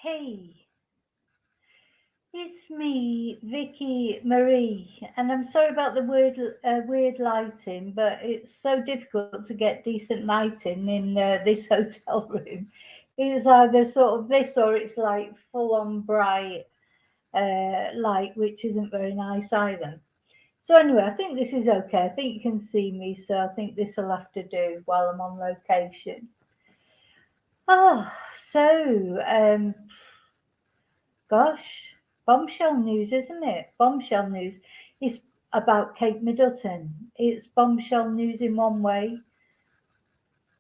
Hey, it's me, Vicky Marie, and I'm sorry about the weird lighting, but it's so difficult to get decent lighting in this hotel room. It's either sort of this or it's like full on bright light, which isn't very nice either. So anyway, I think this is okay. I think you can see me, so I think this will have to do while I'm on location. Ah, so Gosh, bombshell news, isn't it? Bombshell news. It's about Kate Middleton. It's bombshell news in one way,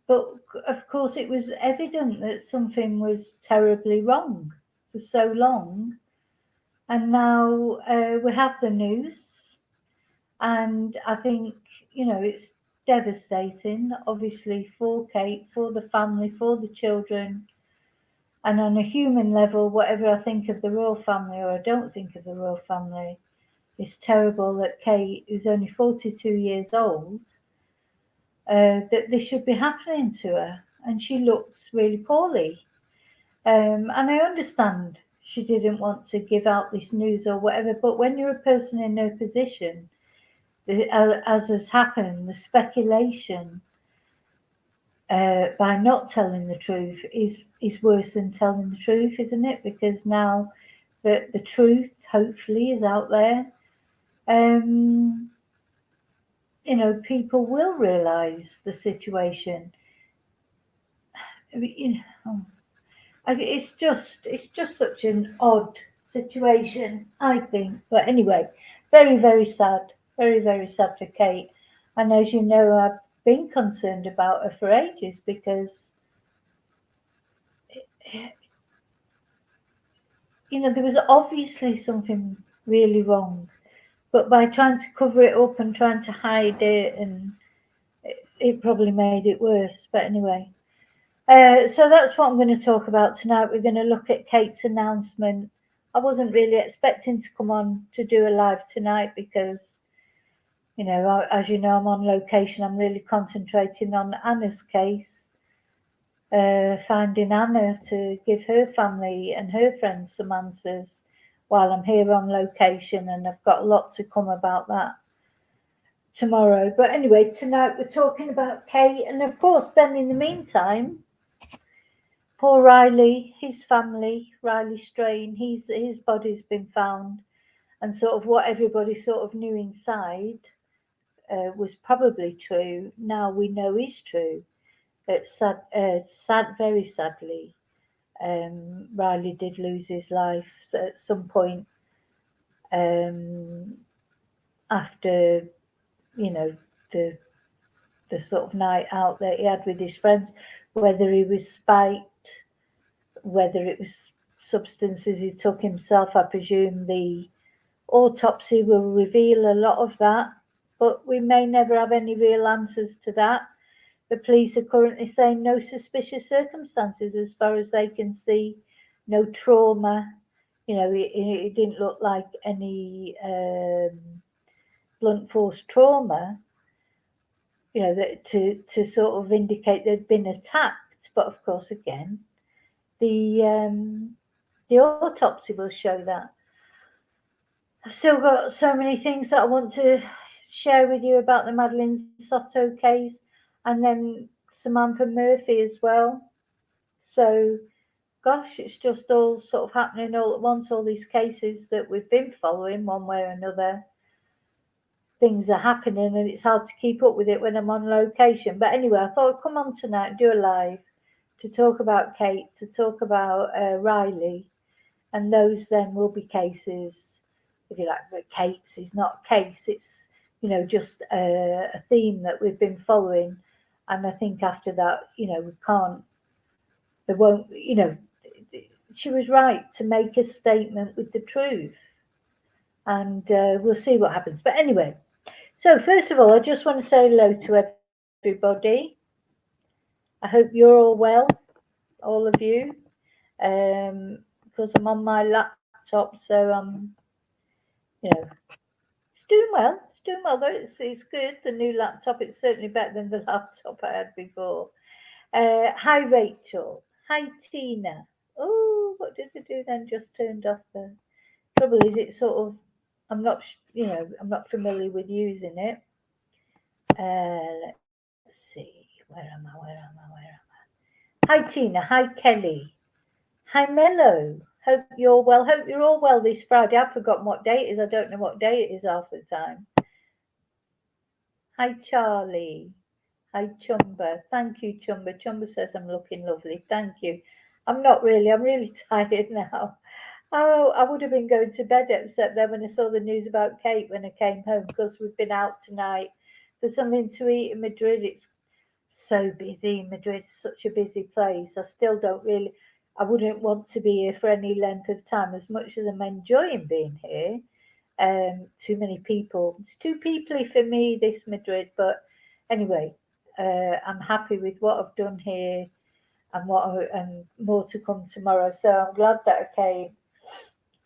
but of course, it was evident that something was terribly wrong for so long. And now we have the news, and I think, it's devastating, obviously, for Kate, for the family, for the children. And on a human level, whatever I think of the royal family or I don't think of the royal family, it's terrible that Kate, who's only 42 years old, that this should be happening to her. And she looks really poorly. And I understand she didn't want to give out this news or whatever, but when you're a person in her position, as has happened, the speculation by not telling the truth is worse than telling the truth, isn't it? Because now that the truth hopefully is out there, um, people will realise the situation. I mean, it's just such an odd situation, I think. But anyway, very very sad, very sad for Kate. And as you know, I've been concerned about her for ages because there was obviously something really wrong, but by trying to cover it up and trying to hide it, and it probably made it worse. But anyway, so that's what I'm going to talk about tonight. We're going to look at Kate's announcement. I wasn't really expecting to come on to do a live tonight because, as you know, I'm on location. I'm really concentrating on Anna's case, finding Anna to give her family and her friends some answers while I'm here on location, and I've got a lot to come about that tomorrow. But anyway, tonight we're talking about Kate, and of course, then in the meantime, poor Riley, his family, Riley Strain, his body's been found, and sort of what everybody sort of knew inside was probably true. Now we know is true. It's very sadly, Riley did lose his life at some point um, after the the sort of night out that he had with his friends. Whether he was spiked, whether it was substances he took himself, I presume the autopsy will reveal a lot of that, but we may never have any real answers to that. The police are currently saying no suspicious circumstances as far as they can see, no trauma. It didn't look like any blunt force trauma, that to sort of indicate they'd been attacked. But of course, again, the autopsy will show that. I've still got so many things that I want to share with you about the Madeline Soto case, and then Samantha Murphy as well. So, gosh, it's just all sort of happening all at once. All these cases that we've been following, one way or another, things are happening, and it's hard to keep up with it when I'm on location. But anyway, I thought I'd come on tonight and do a live to talk about Kate, to talk about Riley, and those then will be cases, if you like. But Kate's is not a case, it's just a theme that we've been following. And I think after that, we can't, there won't, she was right to make a statement with the truth, and we'll see what happens. But anyway, so first of all, I just want to say hello to everybody. I hope you're all well, all of you, because I'm on my laptop, so it's doing well. It's doing well, though. It's good. The new laptop. It's certainly better than the laptop I had before. Hi, Rachel. Hi, Tina. Oh, what did I do then? Just turned off the trouble. Is it sort of? I'm not, I'm not familiar with using it. Let's see. Where am I? Where am I? Where am I? Hi Tina. Hi Kelly. Hi Mello. Hope you're well. Hope you're all well this Friday. I've forgotten what day it is. I don't know what day it is half the time. Hi Charlie. Hi Chumba. Thank you, Chumba. Chumba says I'm looking lovely. Thank you. I'm not really. I'm really tired now. Oh, I would have been going to bed except then when I saw the news about Kate when I came home because we've been out tonight for something to eat in Madrid. It's so busy. Madrid's such a busy place. I still don't really. I wouldn't want to be here for any length of time as much as I'm enjoying being here. Too many people. It's too peoply for me, this Madrid. But anyway, I'm happy with what I've done here and more to come tomorrow. So I'm glad that I came.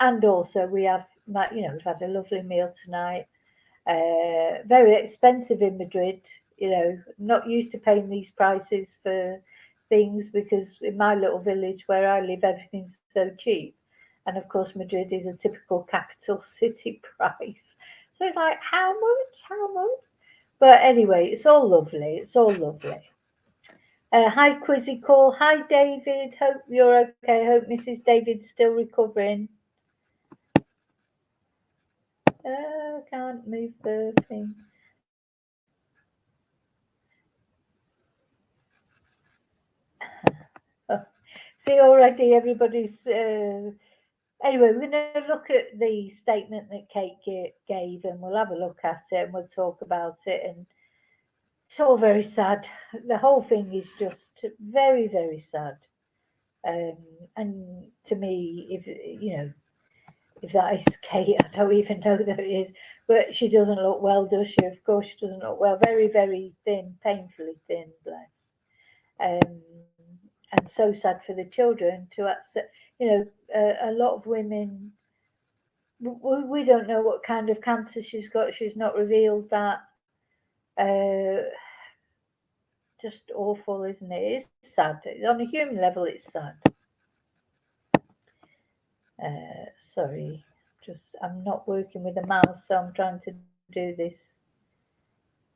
And also we have, we've had a lovely meal tonight. Very expensive in Madrid. Not used to paying these prices for things because in my little village where I live, everything's so cheap. And of course, Madrid is a typical capital city price. So it's like, how much? How much? But anyway, it's all lovely. It's all lovely. Hi, Quizzy Call. Hi, David. Hope you're okay. Hope Mrs. David's still recovering. Can't move the thing. See, already everybody's. Anyway, we're going to look at the statement that Kate gave, and we'll have a look at it and we'll talk about it. And it's all very sad. The whole thing is just very, very sad. Um, and to me, if that is Kate, I don't even know that it is. But she doesn't look well, does she? Of course, she doesn't look well. Very, very thin, painfully thin, bless. Um, and so sad for the children to accept. A lot of women. We don't know what kind of cancer she's got. She's not revealed that. Uh, just awful, isn't it? It's sad. On a human level, it's sad. Sorry, just I'm not working with a mouse, so I'm trying to do this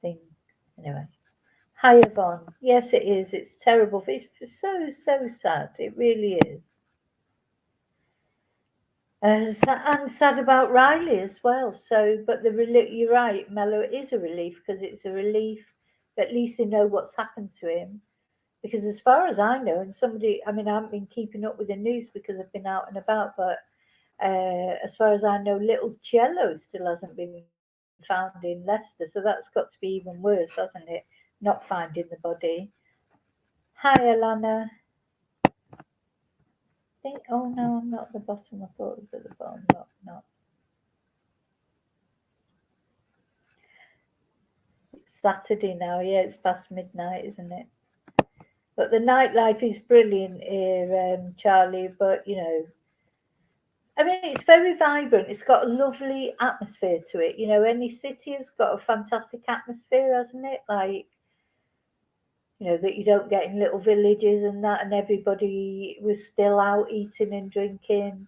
thing. Anyway, hi Yvonne. Yes, it is. It's terrible. It's so sad. It really is. And sad about Riley as well. So, but you're right, Mello. It is a relief because it's a relief. At least they know what's happened to him. Because as far as I know, and I mean, I haven't been keeping up with the news because I've been out and about, but as far as I know, little Cello still hasn't been found in Leicester. So that's got to be even worse, hasn't it? Not finding the body. Hi, Alana. Oh no, I'm not at the bottom. I thought it was at the bottom. Not. It's Saturday now. Yeah, it's past midnight, isn't it? But the nightlife is brilliant here, Charlie. But I mean, it's very vibrant. It's got a lovely atmosphere to it. Any city has got a fantastic atmosphere, hasn't it? Like, that you don't get in little villages and that, and everybody was still out eating and drinking,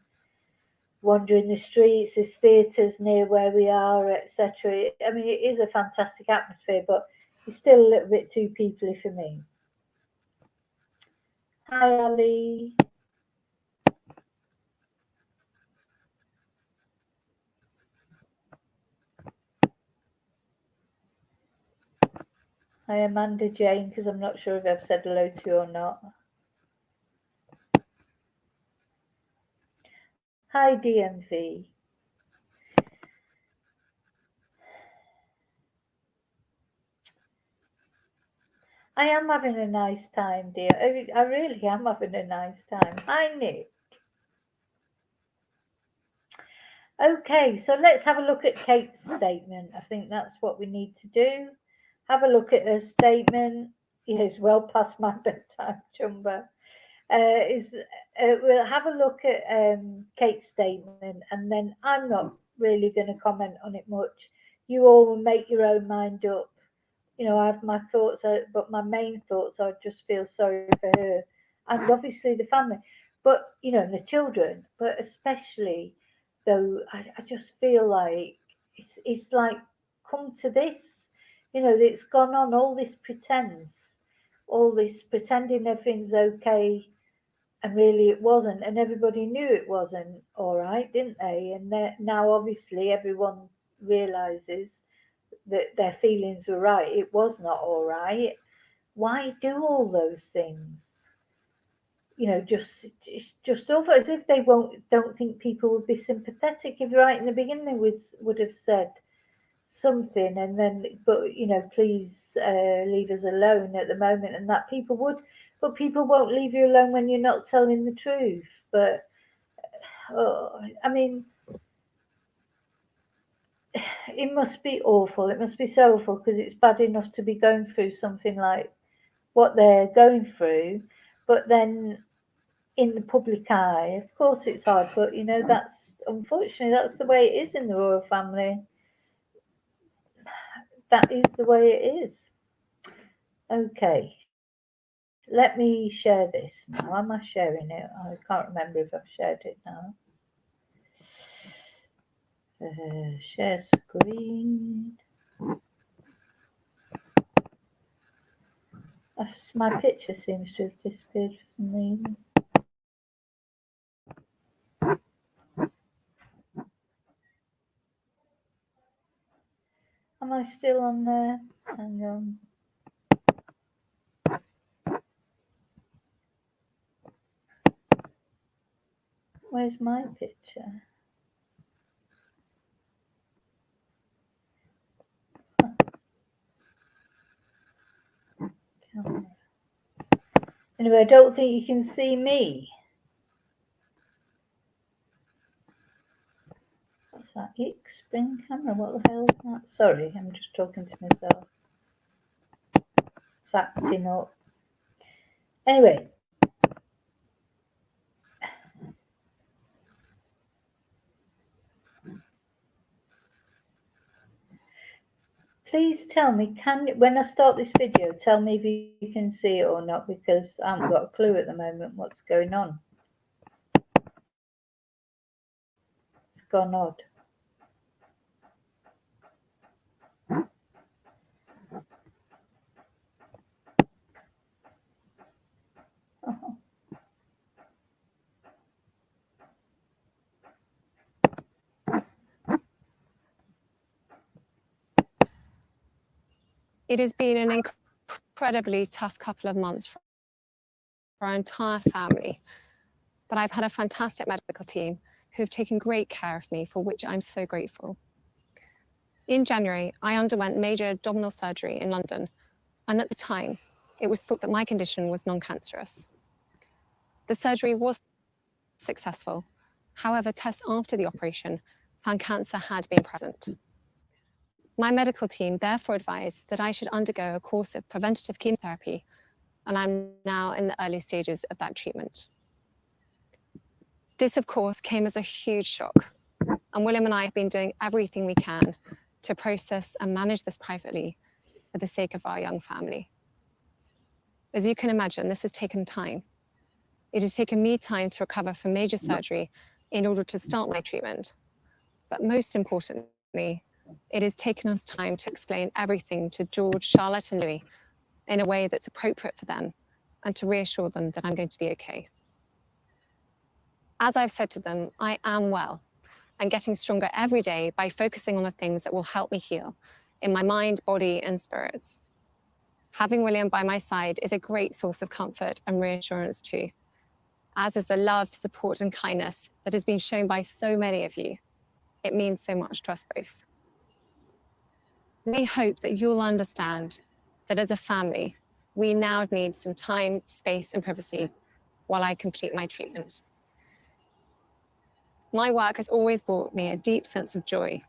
wandering the streets. There's theatres near where we are, etc. I mean, it is a fantastic atmosphere, but it's still a little bit too peoply for me. Hi, Ali. Hi, Amanda Jane, because I'm not sure if I've said hello to you or not. Hi, DMV. I am having a nice time, dear. I really am having a nice time. Hi, Nick. Okay, so let's have a look at Kate's statement. I think that's what we need to do. Have a look at her statement. Yes, well past my bedtime, Chumba. We'll have a look at Kate's statement, and then I'm not really going to comment on it much. You all will make your own mind up. I have my thoughts, but my main thoughts, I just feel sorry for her and obviously the family. but you know, the children, but especially though, I just feel like it's like come to this, you know, it's gone on all this pretense, all this pretending everything's okay, and really it wasn't, and everybody knew it wasn't all right, didn't they? And now obviously everyone realizes that their feelings were right. It was not all right. Why do all those things? You know, it's just over, as if they don't think people would be sympathetic. If right in the beginning they would have said something, and then, but you know, please leave us alone at the moment, and that people would, but people won't leave you alone when you're not telling the truth. But I mean, it must be awful. It must be so awful, because it's bad enough to be going through something like what they're going through, but then in the public eye, of course it's hard, but you know, that's unfortunately that's the way it is in the royal family. That is the way it is. Okay, let me share this now. Am I sharing it? I can't remember if I've shared it now. Share screen. My picture seems to have disappeared for some reason. Am I still on there? Hang on. Where's my picture? Anyway, I don't think you can see me. What's that? Spring camera? What the hell is that? Sorry, I'm just talking to myself. It's acting up. Anyway. Please tell me, when I start this video, tell me if you can see it or not, because I haven't got a clue at the moment what's going on. It's gone odd. It has been an incredibly tough couple of months for our entire family, but I've had a fantastic medical team who have taken great care of me, for which I'm so grateful. In January, I underwent major abdominal surgery in London, and at the time, it was thought that my condition was non-cancerous. The surgery was successful. However, tests after the operation found cancer had been present. My medical team therefore advised that I should undergo a course of preventative chemotherapy, and I'm now in the early stages of that treatment. This, of course, came as a huge shock, and William and I have been doing everything we can to process and manage this privately for the sake of our young family. As you can imagine, this has taken time. It has taken me time to recover from major surgery in order to start my treatment. But most importantly, it has taken us time to explain everything to George, Charlotte, and Louis in a way that's appropriate for them, and to reassure them that I'm going to be okay. As I've said to them, I am well and getting stronger every day by focusing on the things that will help me heal in my mind, body, and spirits. Having William by my side is a great source of comfort and reassurance too, as is the love, support, and kindness that has been shown by so many of you. It means so much to us both. We hope that you'll understand that as a family, we now need some time, space, and privacy while I complete my treatment. My work has always brought me a deep sense of joy,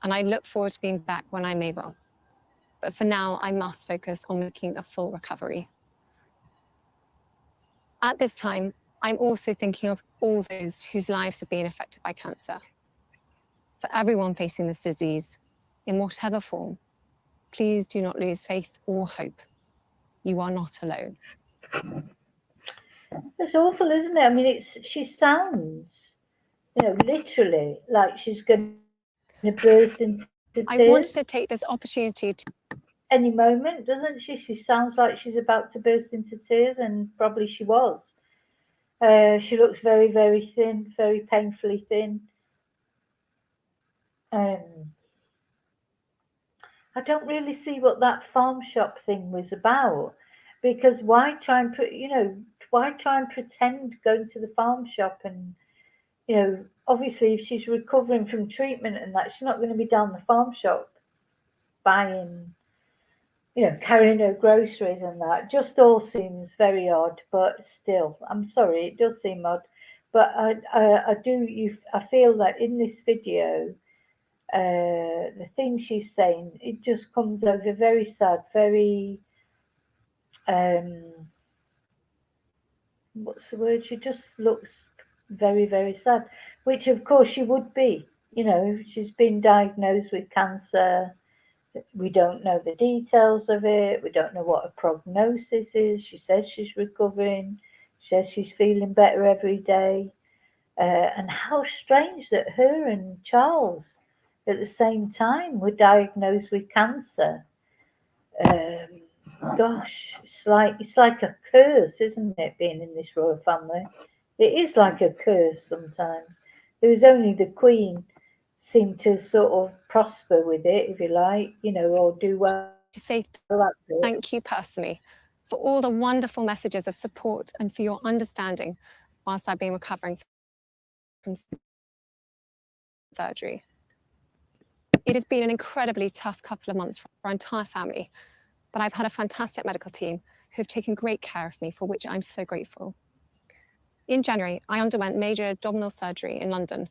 and I look forward to being back when I'm able. But for now, I must focus on making a full recovery. At this time, I'm also thinking of all those whose lives have been affected by cancer. For everyone facing this disease, in whatever form, please do not lose faith or hope. You are not alone. It's awful, isn't it? I mean, she sounds, literally like she's going to burst into I tears wanted to take this opportunity to any moment, doesn't she? She sounds like she's about to burst into tears, and probably she was. She looks very, very thin, very painfully thin. Um, I don't really see what that farm shop thing was about, because why try and pretend going to the farm shop and, obviously if she's recovering from treatment and that, she's not going to be down the farm shop buying, carrying her groceries and that. Just all seems very odd, but still, I'm sorry, it does seem odd. But I feel that in this video, the thing she's saying, it just comes over very sad, very um, what's the word? She just looks very, very sad, which of course she would be. She's been diagnosed with cancer. We don't know the details of it. We don't know what her prognosis is. She says she's recovering. She says she's feeling better every day. And how strange that her and Charles at the same time were diagnosed with cancer. Gosh, it's like a curse, isn't it, being in this royal family? It is like a curse sometimes. It was only the Queen seemed to sort of prosper with it, if you like, or do well. say thank you personally for all the wonderful messages of support and for your understanding whilst I've been recovering from surgery. It has been an incredibly tough couple of months for our entire family, but I've had a fantastic medical team who have taken great care of me, for which I'm so grateful. In January, I underwent major abdominal surgery in London,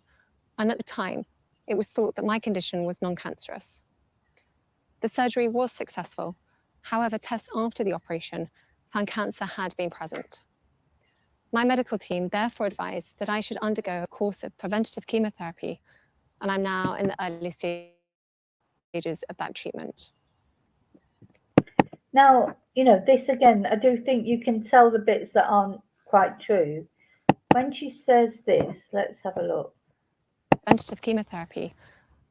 and at the time, it was thought that my condition was non-cancerous. The surgery was successful. However, tests after the operation found cancer had been present. My medical team therefore advised that I should undergo a course of preventative chemotherapy, and I'm now in the early stages of that treatment. Now, this again, I do think you can tell the bits that aren't quite true. When she says this, let's have a look. Preventative chemotherapy,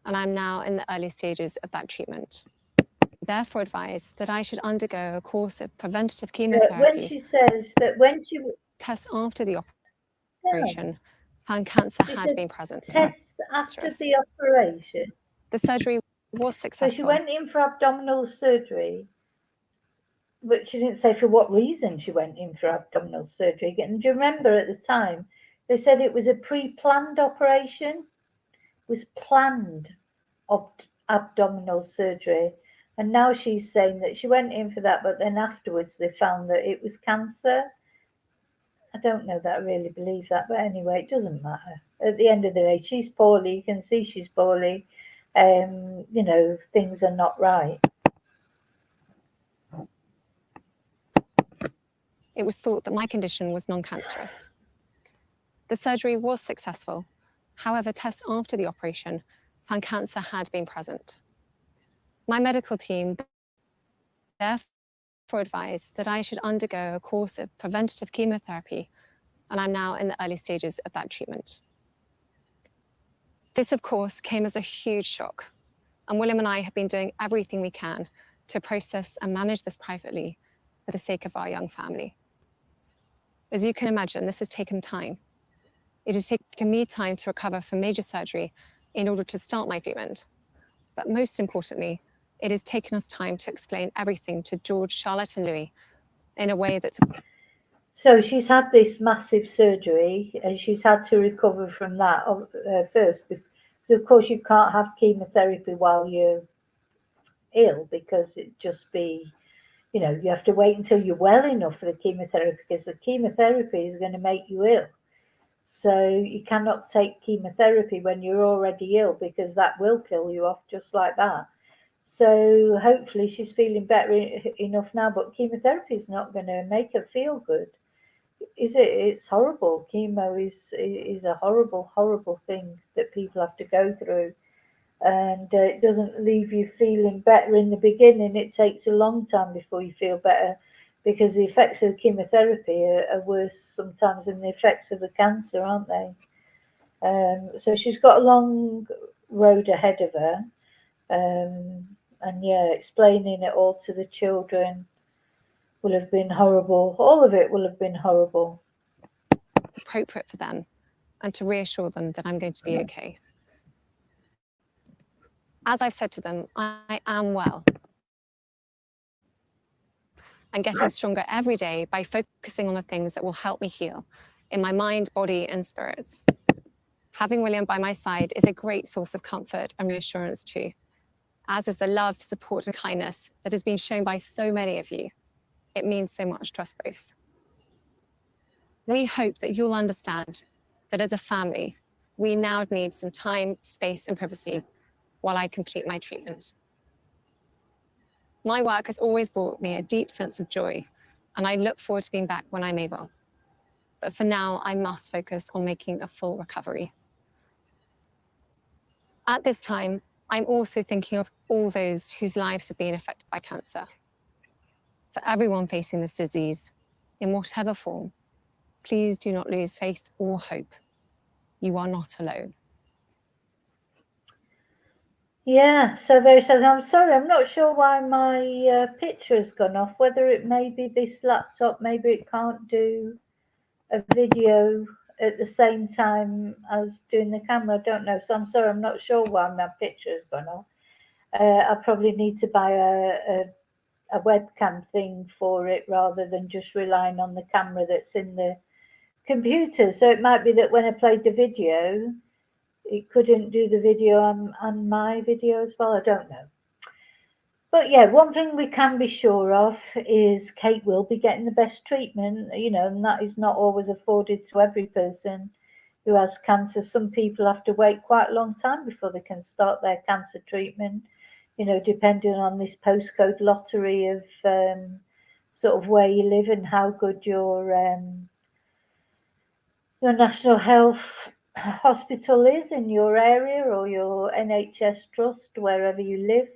and I'm now in the early stages of that treatment. Therefore advised that I should undergo a course of preventative chemotherapy. When she says that tests after the operation found cancer had been present. Tests after the operation. The surgery was successful. So she went in for abdominal surgery, but she didn't say for what reason she went in for abdominal surgery. And do you remember at the time they said it was a pre-planned operation? It was planned abdominal surgery. And now she's saying that she went in for that, but then afterwards they found that it was cancer. I don't know that I really believe that, but anyway, it doesn't matter. At the end of the day, she's poorly. You can see she's poorly. Things are not right. It was thought that my condition was non-cancerous. The surgery was successful. However, tests after the operation found cancer had been present. My medical team therefore advised that I should undergo a course of preventative chemotherapy, and I'm now in the early stages of that treatment. This, of course, came as a huge shock, and William and I have been doing everything we can to process and manage this privately for the sake of our young family. As you can imagine, this has taken time. It has taken me time to recover from major surgery in order to start my treatment. But most importantly, it has taken us time to explain everything to George, Charlotte, and Louis in a way that's... So she's had this massive surgery and she's had to recover from that first. Because of course you can't have chemotherapy while you're ill, because it just be, you have to wait until you're well enough for the chemotherapy, because the chemotherapy is going to make you ill. So you cannot take chemotherapy when you're already ill, because that will kill you off just like that. So hopefully she's feeling better enough now, but chemotherapy is not going to make her feel good, is it? It's horrible. Chemo is a horrible, horrible thing that people have to go through. And it doesn't leave you feeling better in the beginning. It takes a long time before you feel better. because the effects of chemotherapy are worse sometimes than the effects of the cancer, aren't they? So she's got a long road ahead of her. And yeah, explaining it all to the children will have been horrible. All of it will have been horrible. Appropriate for them, and to reassure them that I'm going to be okay. As I've said to them, I am well. I'm getting stronger every day by focusing on the things that will help me heal in my mind, body, and spirits. Having William by my side is a great source of comfort and reassurance too, as is the love, support, and kindness that has been shown by so many of you. It means so much to us both. We hope that you'll understand that as a family, we now need some time, space, and privacy while I complete my treatment. My work has always brought me a deep sense of joy, and I look forward to being back when I'm able. But for now, I must focus on making a full recovery. At this time, I'm also thinking of all those whose lives have been affected by cancer. For everyone facing this disease, in whatever form, please do not lose faith or hope. You are not alone. Yeah, so very sad. I'm sorry, I'm not sure why my picture has gone off, whether it may be this laptop, maybe it can't do a video at the same time as doing the camera, I don't know. So I'm sorry, I'm not sure why my picture has gone off. I probably need to buy a webcam thing for it rather than just relying on the camera that's in the computer. So it might be that when I played the video, it couldn't do the video on my video as well. I don't know. But yeah, one thing we can be sure of is Kate will be getting the best treatment, and that is not always afforded to every person who has cancer. Some people have to wait quite a long time before they can start their cancer treatment, depending on this postcode lottery of sort of where you live and how good your National Health hospital is in your area, or your NHS trust, wherever you live.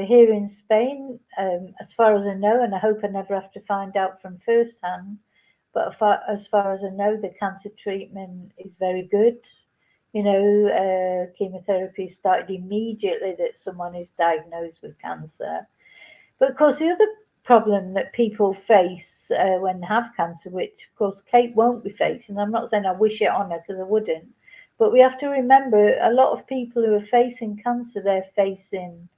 Here in Spain, as far as I know, and I hope I never have to find out from first hand, but as far as I know, the cancer treatment is very good. Chemotherapy started immediately that someone is diagnosed with cancer. But of course, the other problem that people face when they have cancer, which of course Kate won't be facing, I'm not saying I wish it on her because I wouldn't, but we have to remember a lot of people who are facing cancer, they're facing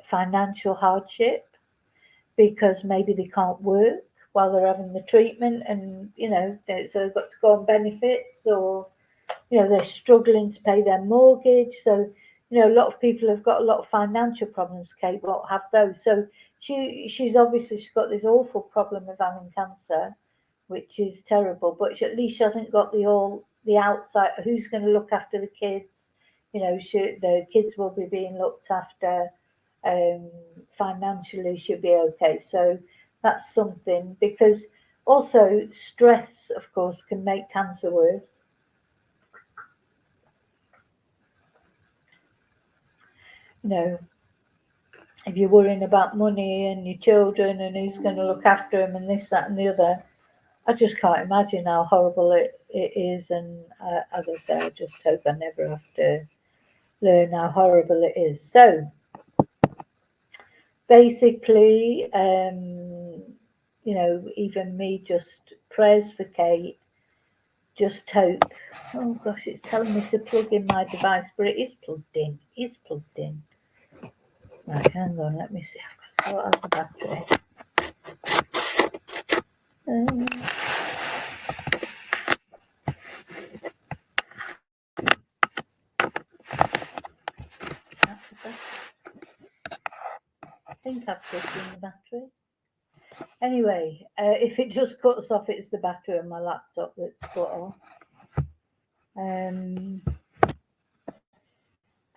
financial hardship because maybe they can't work while they're having the treatment, and so they've got to go on benefits, or they're struggling to pay their mortgage. So a lot of people have got a lot of financial problems. Kate won't have those. So she's got this awful problem of having cancer, which is terrible, but at least she hasn't got the outside, who's going to look after the kids. The kids will be being looked after. Financially should be okay. So that's something, because also stress, of course, can make cancer worse. If you're worrying about money and your children and who's going to look after them and this, that, and the other, I just can't imagine how horrible it is. And as I say, I just hope I never have to learn how horrible it is. So basically, even me, just prayers for Kate. Just hope. Oh gosh, it's telling me to plug in my device, but it is plugged in. It's plugged in. Right, hang on, let me see. I've got to sort out the battery. That's the battery. I think I've plugged in the battery. Anyway, if it just cuts off, it's the battery on my laptop that's cut off.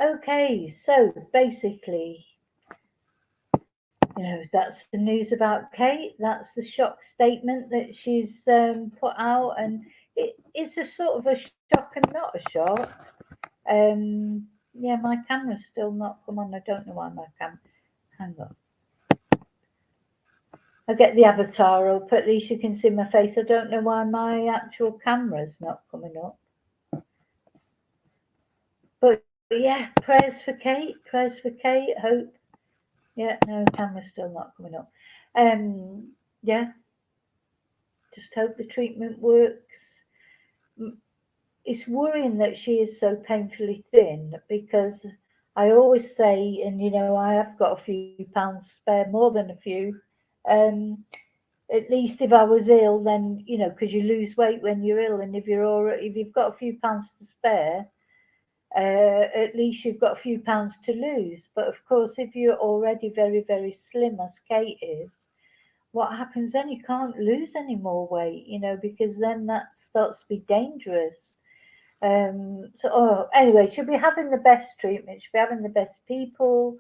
Okay, so basically, that's the news about Kate. That's the shock statement that she's put out, and it's a sort of a shock and not a shock. Yeah, my camera's still not come on. I don't know why my camera. Hang on. I get the avatar up, at least you can see my face. I don't know why my actual camera's not coming up. But yeah, prayers for Kate, hope. Yeah, no, camera's still not coming up. Yeah, just hope the treatment works. It's worrying that she is so painfully thin, because I always say, and I have got a few pounds spare, more than a few. Um, at least if I was ill, then because you lose weight when you're ill, and if you've got a few pounds to spare, at least you've got a few pounds to lose. But of course, if you're already very, very slim, as Kate is, what happens then? You can't lose any more weight, because then that starts to be dangerous. Anyway, she'll be having the best treatment. She'll be having the best people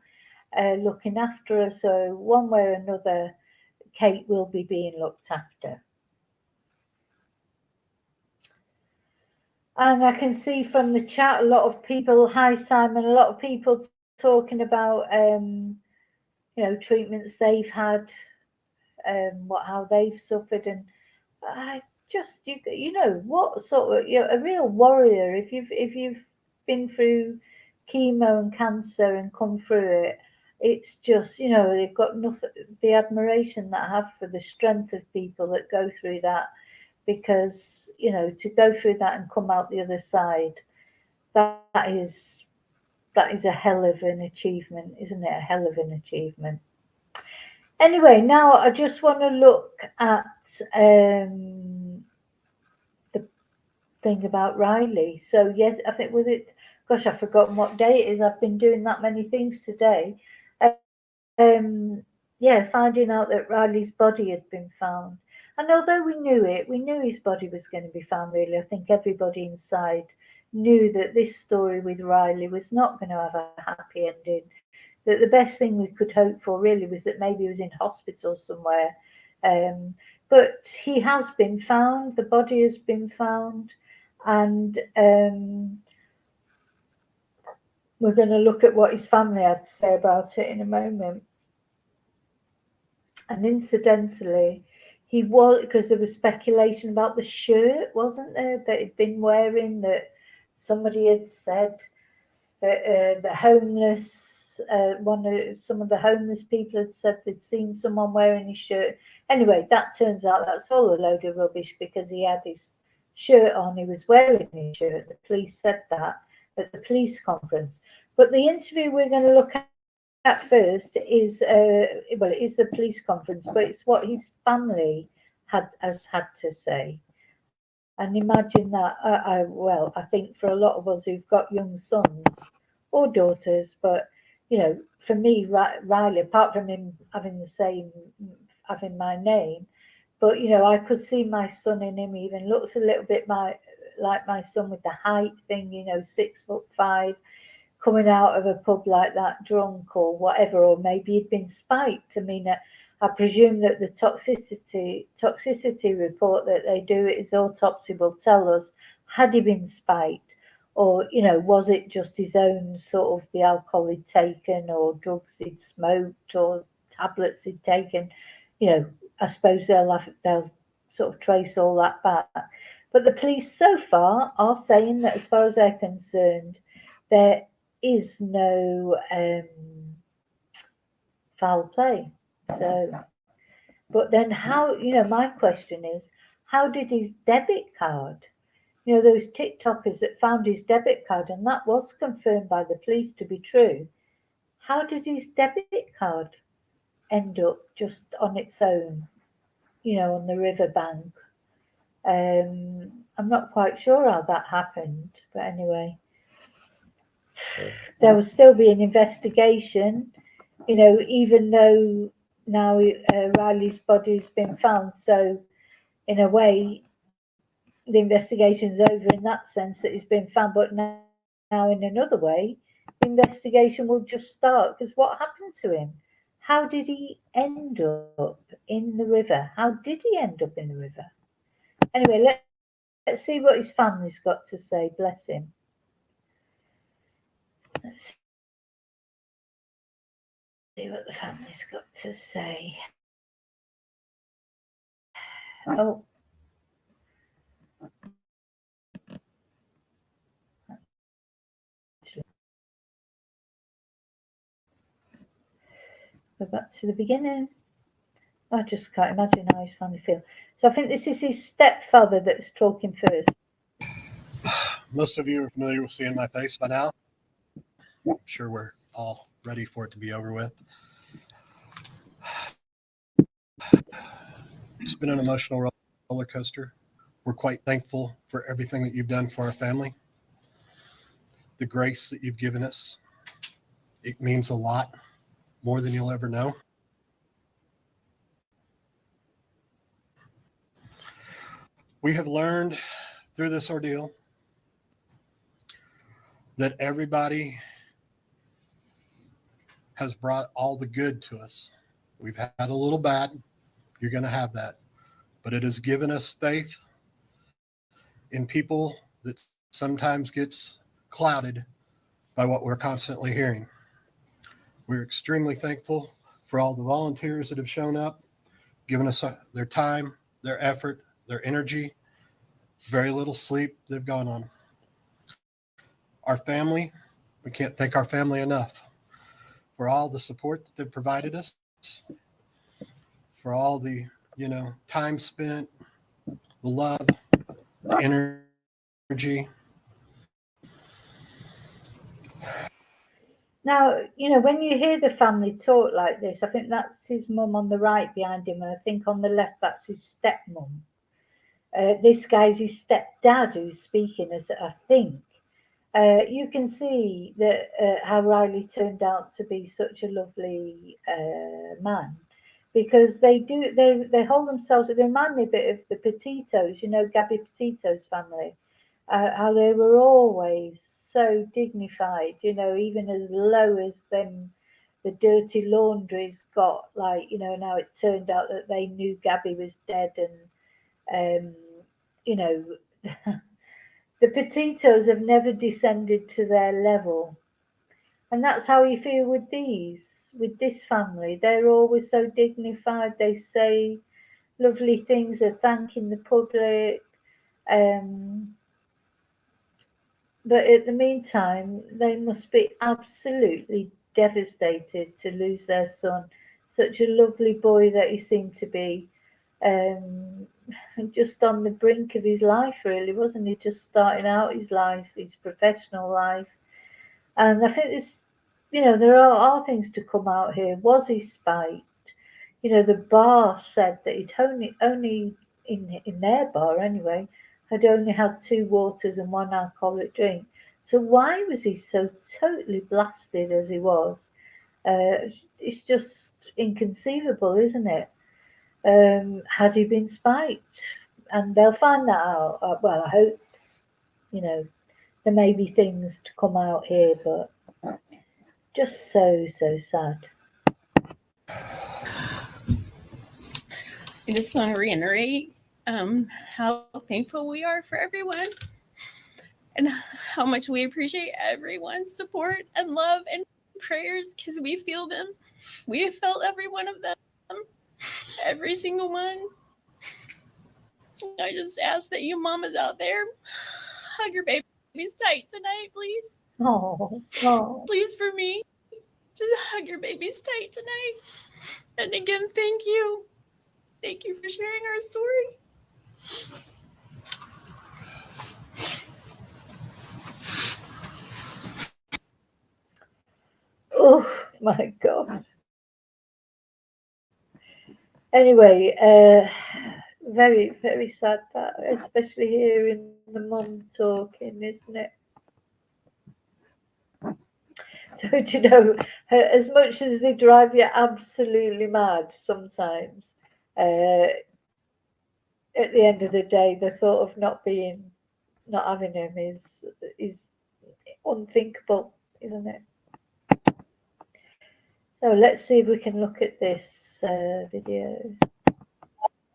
looking after her. So one way or another, Kate will be being looked after. And I can see from the chat a lot of people. Hi Simon. A lot of people talking about treatments they've had, how they've suffered, and I just what sort of a real warrior. If you've been through chemo and cancer and come through it, it's just they've got nothing. The admiration that I have for the strength of people that go through that, because to go through that and come out the other side, that is a hell of an achievement, isn't it? A hell of an achievement. Anyway, now I just want to look at the thing about Riley. So yes, I think was it. Gosh, I've forgotten what day it is. I've been doing that many things today. Yeah, finding out that Riley's body had been found. And although we knew his body was going to be found, really. I think everybody inside knew that this story with Riley was not going to have a happy ending. That the best thing we could hope for, really, was that maybe he was in hospital somewhere. But he has been found, the body has been found, and we're going to look at what his family had to say about it in a moment. And incidentally, he was, because there was speculation about the shirt, wasn't there, that he'd been wearing, that somebody had said that the homeless, some of the homeless people had said they'd seen someone wearing his shirt. Anyway, that turns out that's all a load of rubbish, because he had his shirt on, he was wearing his shirt. The police said that at the police conference. But the interview we're going to look at first is it is the police conference, but it's what his family has had to say. And imagine that. I think for a lot of us who've got young sons or daughters, but for me, Riley, apart from him having my name, but I could see my son in him. He even looks a little bit like my son with the height thing, 6'5", coming out of a pub like that drunk or whatever, or maybe he'd been spiked. I mean, I presume that the toxicity report that they do, his autopsy, will tell us, had he been spiked, or was it just his own sort of the alcohol he'd taken, or drugs he'd smoked, or tablets he'd taken. I suppose they'll sort of trace all that back. But the police so far are saying that, as far as they're concerned, there is no foul play. So, but then how? My question is, how did his debit card? Those TikTokers that found his debit card, and that was confirmed by the police to be true. How did his debit card end up just on its own, on the riverbank? I'm not quite sure how that happened, but anyway, there will still be an investigation, even though now Riley's body's been found. So, in a way, the investigation's over in that sense, that he's been found. But now, in another way, the investigation will just start, because what happened to him? How did he end up in the river? How did he end up in the river? Anyway, let's see what his family's got to say. Bless him. Let's see what the family's got to say. Oh. Go back to the beginning. I just can't imagine how his family feel. So I think this is his stepfather that's talking first. Most of you are familiar with seeing my face by now. I'm sure we're all ready for it to be over with. It's been an emotional roller coaster. We're quite thankful for everything that you've done for our family. The grace that you've given us, it means a lot, more than you'll ever know. We have learned through this ordeal that everybody has brought all the good to us. We've had a little bad. You're going to have that. But it has given us faith in people that sometimes gets clouded by what we're constantly hearing. We're extremely thankful for all the volunteers that have shown up, given us their time, their effort, their energy. Very little sleep they've gone on. Our family, we can't thank our family enough for all the support that they've provided us, for all the, time spent, the love, the energy. Now, when you hear the family talk like this, I think that's his mum on the right behind him, and I think on the left that's his stepmom. This guy's his stepdad who's speaking, as I think. You can see that how Riley turned out to be such a lovely man, because they hold themselves. They remind me a bit of the Petitos, Gabby Petito's family, how they were always so dignified, even as low as them the dirty laundries got, now it turned out that they knew Gabby was dead, and the Petitos have never descended to their level. And that's how you feel with this family. They're always so dignified. They say lovely things, they're thanking the public. But at the meantime, they must be absolutely devastated to lose their son. Such a lovely boy that he seemed to be. Just on the brink of his life, really, wasn't he? Just starting out his life, his professional life. And I think this, there are things to come out here. Was he spiked? The bar said that he'd only in their bar anyway, had only had 2 waters and 1 alcoholic drink. So why was he so totally blasted as he was? It's just inconceivable, isn't it? Had he been spiked? And they'll find that out. Well, I hope, there may be things to come out here, but just so sad. I just want to reiterate how thankful we are for everyone and how much we appreciate everyone's support and love and prayers, because we feel them. We have felt every one of them, every single one. I just ask that you mamas out there hug your babies tight tonight, please. Oh. Please, for me, just hug your babies tight tonight. And again, thank you. Thank you for sharing our story. Oh my God. Anyway, very, very sad that, especially hearing the mum talking, isn't it? Don't you know, as much as they drive you absolutely mad sometimes, at the end of the day, the thought of not having him is unthinkable, isn't it? So let's see if we can look at this video.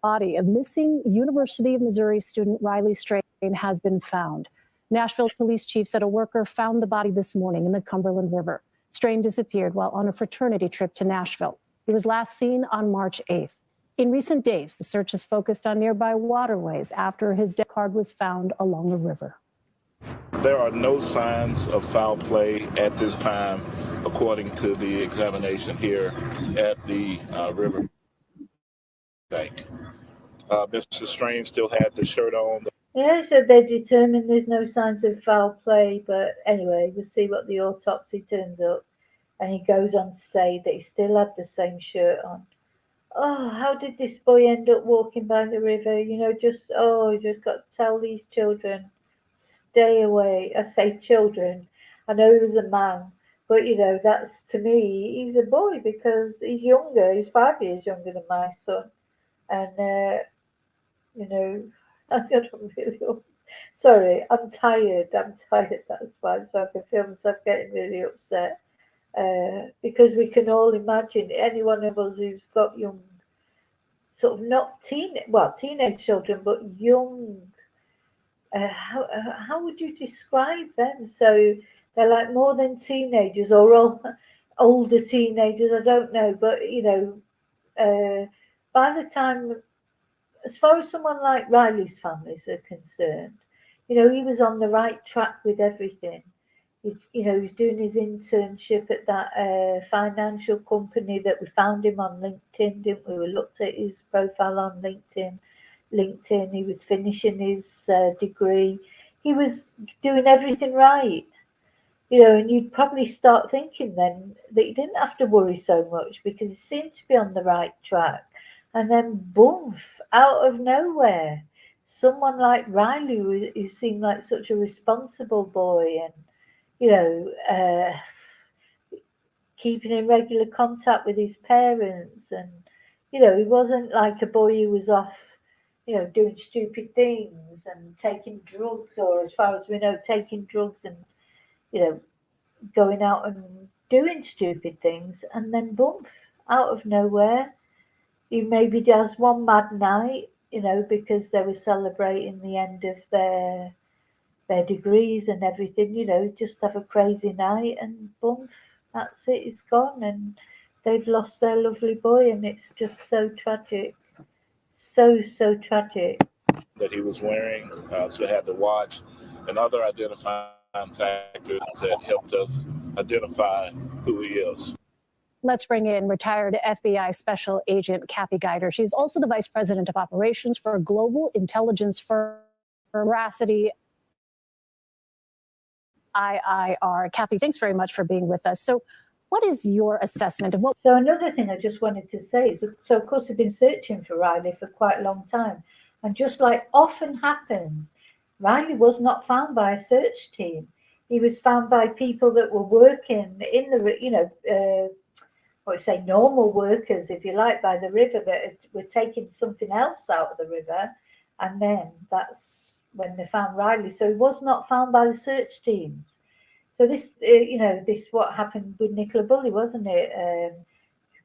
Body of missing University of Missouri student Riey Strain has been found. Nashville's police chief said a worker found the body this morning in the Cumberland River. Strain disappeared while on a fraternity trip to Nashville. He was last seen on March 8th. In recent days, the search has focused on nearby waterways after his death card was found along the river. There are no signs of foul play at this time, according to the examination here at the river bank. Mr. Strange still had the shirt on. Yeah, so they're determined there's no signs of foul play, but anyway, we'll see what the autopsy turns up. And he goes on to say that he still had the same shirt on. Oh, how did this boy end up walking by the river? You just got to tell these children, stay away. I say children. I know he was a man, but that's, to me, he's a boy because he's younger. He's 5 years younger than my son. And, I don't really. Sorry, I'm tired. That's why. So I can feel myself getting really upset. Because we can all imagine, any one of us who's got young, sort of not teenage children, but young, how would you describe them? So they're like more than teenagers or older teenagers, I don't know, but by the time, as far as someone like Riley's families are concerned, he was on the right track with everything. He was doing his internship at that financial company that we found him on LinkedIn, didn't we? We looked at his profile on LinkedIn. He was finishing his degree. He was doing everything right. And you'd probably start thinking then that you didn't have to worry so much because he seemed to be on the right track. And then, boom, out of nowhere, someone like Riey, who seemed like such a responsible boy and, keeping in regular contact with his parents. And, he wasn't like a boy who was off, doing stupid things and taking drugs, or as far as we know, taking drugs and, going out and doing stupid things. And then, boom, out of nowhere, he maybe does one mad night, because they were celebrating the end of their degrees and everything, just have a crazy night and boom, that's it, it's gone. And they've lost their lovely boy, and it's just so tragic. So tragic. That he was wearing, so had the watch and other identifying factors that helped us identify who he is. Let's bring in retired FBI Special Agent Kathy Guider. She's also the Vice President of Operations for a global intelligence firm, Veracity IIR. Kathy, thanks very much for being with us. So what is your assessment of what? So another thing I just wanted to say is, so of course we've been searching for Riey for quite a long time. And just like often happens, Riey was not found by a search team. He was found by people that were working in the, normal workers, if you like, by the river that were taking something else out of the river. And then that's when they found Riey. So he was not found by the search teams. So this, this what happened with Nicola Bulley, wasn't it?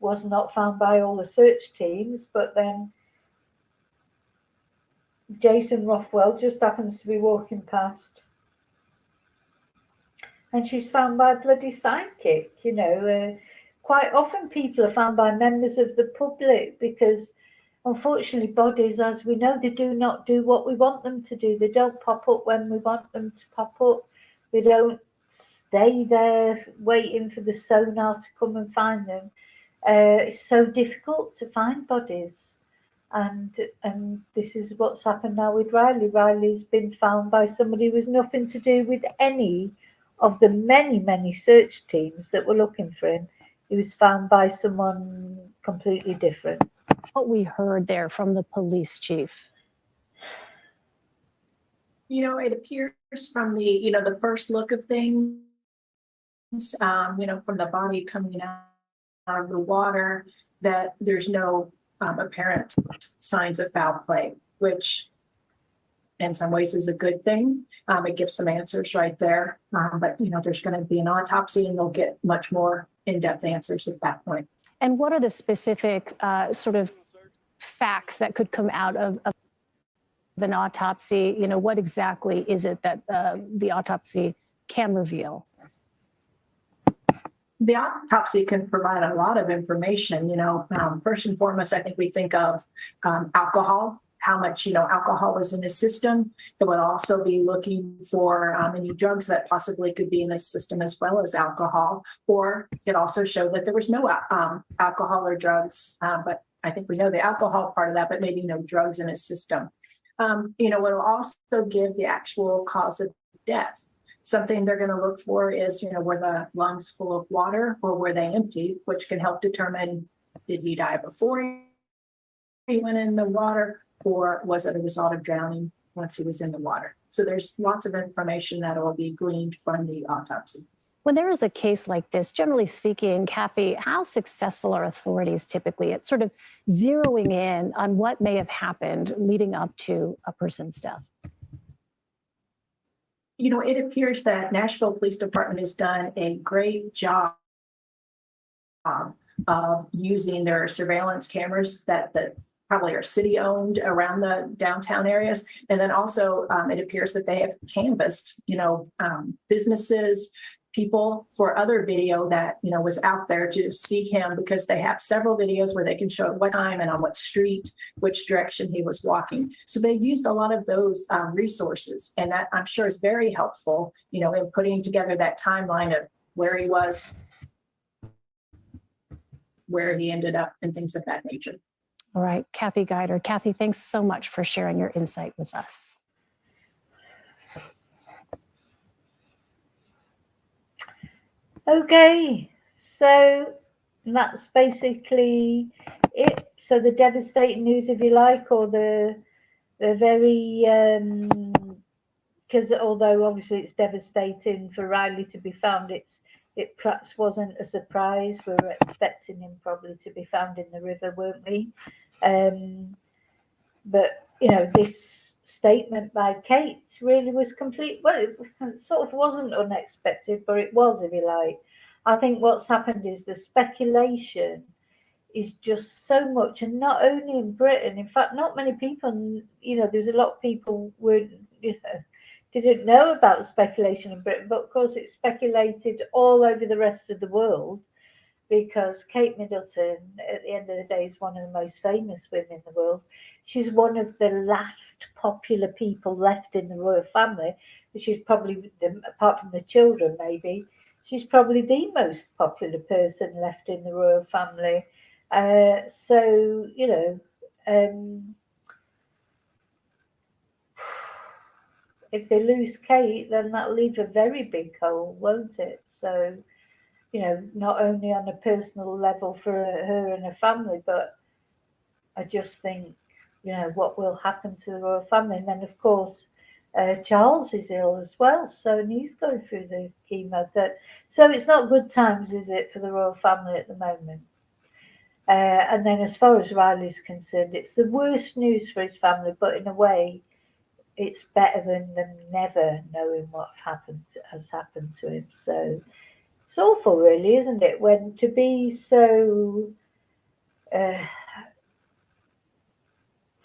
Was not found by all the search teams, but then Jason Rothwell just happens to be walking past, and she's found by a bloody sidekick. Quite often people are found by members of the public because, unfortunately, bodies, as we know, they do not do what we want them to do. They don't pop up when we want them to pop up. They don't stay there waiting for the sonar to come and find them. It's so difficult to find bodies. And this is what's happened now with Riey. Riley's been found by somebody who has nothing to do with any of the many search teams that were looking for him. He was found by someone completely different. What we heard there from the police chief. It appears from the, the first look of things, from the body coming out of the water, that there's no apparent signs of foul play, which in some ways is a good thing. It gives some answers right there. But, there's going to be an autopsy and they'll get much more in-depth answers at that point. And what are the specific sort of facts that could come out of an autopsy? What exactly is it that the autopsy can reveal? The autopsy can provide a lot of information. First and foremost, I think we think of alcohol, how much alcohol was in his system. It would also be looking for any drugs that possibly could be in his system as well as alcohol, or it could also show that there was no alcohol or drugs. But I think we know the alcohol part of that, but maybe no drugs in his system. It will also give the actual cause of death. Something they're going to look for is, were the lungs full of water or were they empty, which can help determine, did he die before he went in the water, or was it a result of drowning once he was in the water? So there's lots of information that will be gleaned from the autopsy. When there is a case like this, generally speaking, Kathy, how successful are authorities typically at sort of zeroing in on what may have happened leading up to a person's death? It appears that Nashville Police Department has done a great job of using their surveillance cameras that probably are city owned around the downtown areas. And then also it appears that they have canvassed, businesses, people for other video that, was out there to see him, because they have several videos where they can show at what time and on what street, which direction he was walking. So they used a lot of those resources, and that I'm sure is very helpful, in putting together that timeline of where he was, where he ended up, and things of that nature. All right, Kathy Guider. Kathy, thanks so much for sharing your insight with us. Okay, so that's basically it. So the devastating news, if you like, or the very, because although obviously it's devastating for Riley to be found, it perhaps wasn't a surprise. We were expecting him probably to be found in the river, weren't we? But this statement by Kate really was complete. Well, it sort of wasn't unexpected, but it was, if you like. I think what's happened is the speculation is just so much, and not only in Britain. In fact, not many people, there's a lot of people didn't know about speculation in Britain, but of course it's speculated all over the rest of the world, because Kate Middleton, at the end of the day, is one of the most famous women in the world. She's one of the last popular people left in the royal family. She's probably, apart from the children maybe, she's probably the most popular person left in the royal family. So, if they lose Kate, then that'll leave a very big hole, won't it? So, not only on a personal level for her and her family, but I just think, what will happen to the royal family. And then, of course, Charles is ill as well, and he's going through the chemo. So it's not good times, is it, for the royal family at the moment? And then as far as Riley's concerned, it's the worst news for his family, but in a way, it's better than them never knowing what has happened to him. So it's awful, really, isn't it? When to be so,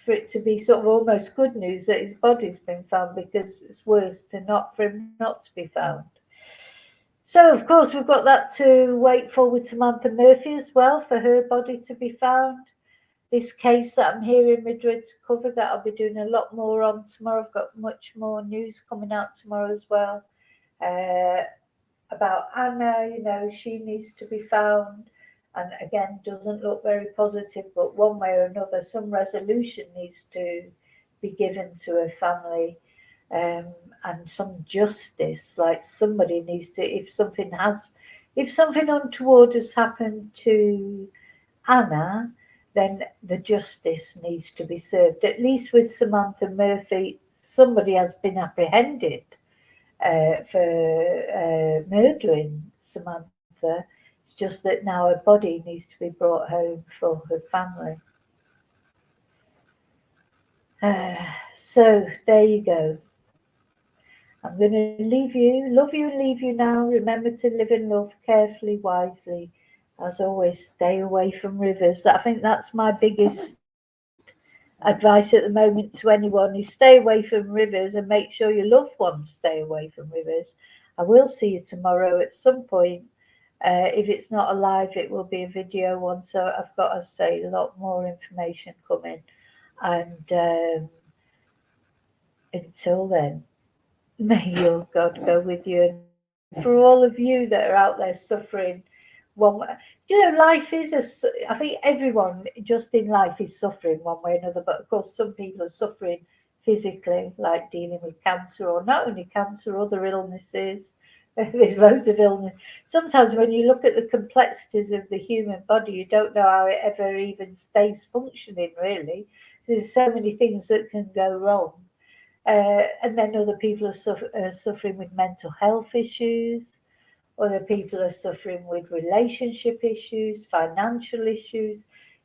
for it to be sort of almost good news that his body's been found, because it's worse for him not to be found. So, of course, we've got that to wait for with Samantha Murphy as well, for her body to be found. This case that I'm here in Madrid to cover, that I'll be doing a lot more on tomorrow. I've got much more news coming out tomorrow as well. About Anna, she needs to be found. And again, doesn't look very positive, but one way or another, some resolution needs to be given to her family, and some justice. Like somebody needs to, if something untoward has happened to Anna, then the justice needs to be served. At least with Samantha Murphy, somebody has been apprehended for murdering Samantha. It's just that now her body needs to be brought home for her family. So there you go. I'm going to love you and leave you now. Remember to live and love carefully, wisely. As always, stay away from rivers. I think that's my biggest advice at the moment to anyone, is stay away from rivers and make sure your loved ones stay away from rivers. I will see you tomorrow at some point If it's not a live, it will be a video one. So I've got to say a lot more information coming. And until then, may your God go with you. And for all of you that are out there suffering, life is I think everyone just in life is suffering one way or another. But of course, some people are suffering physically, like dealing with cancer, or not only cancer, other illnesses. There's loads of illness. Sometimes when you look at the complexities of the human body, you don't know how it ever even stays functioning, really. There's so many things that can go wrong. And then other people are suffering with mental health issues. Other people are suffering with relationship issues, financial issues.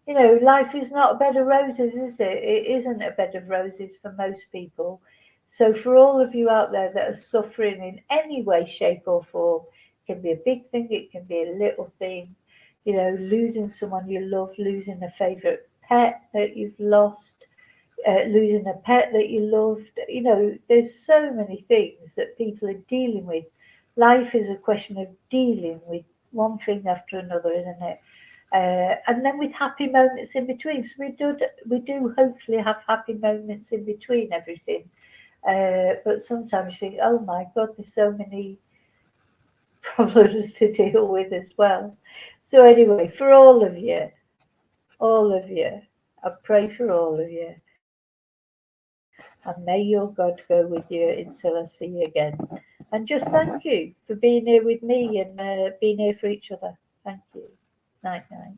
Life is not a bed of roses, is it? It isn't a bed of roses for most people. So for all of you out there that are suffering in any way, shape or form, it can be a big thing, it can be a little thing, losing someone you love, losing a favourite pet that you've lost, losing a pet that you loved. There's so many things that people are dealing with. Life is a question of dealing with one thing after another, isn't it? And then with happy moments in between. So we do hopefully have happy moments in between everything. But sometimes you think, oh my God, there's so many problems to deal with as well. So anyway, for all of you, I pray for all of you. And may your God go with you until I see you again. And just thank you for being here with me and being here for each other. Thank you. Night, night.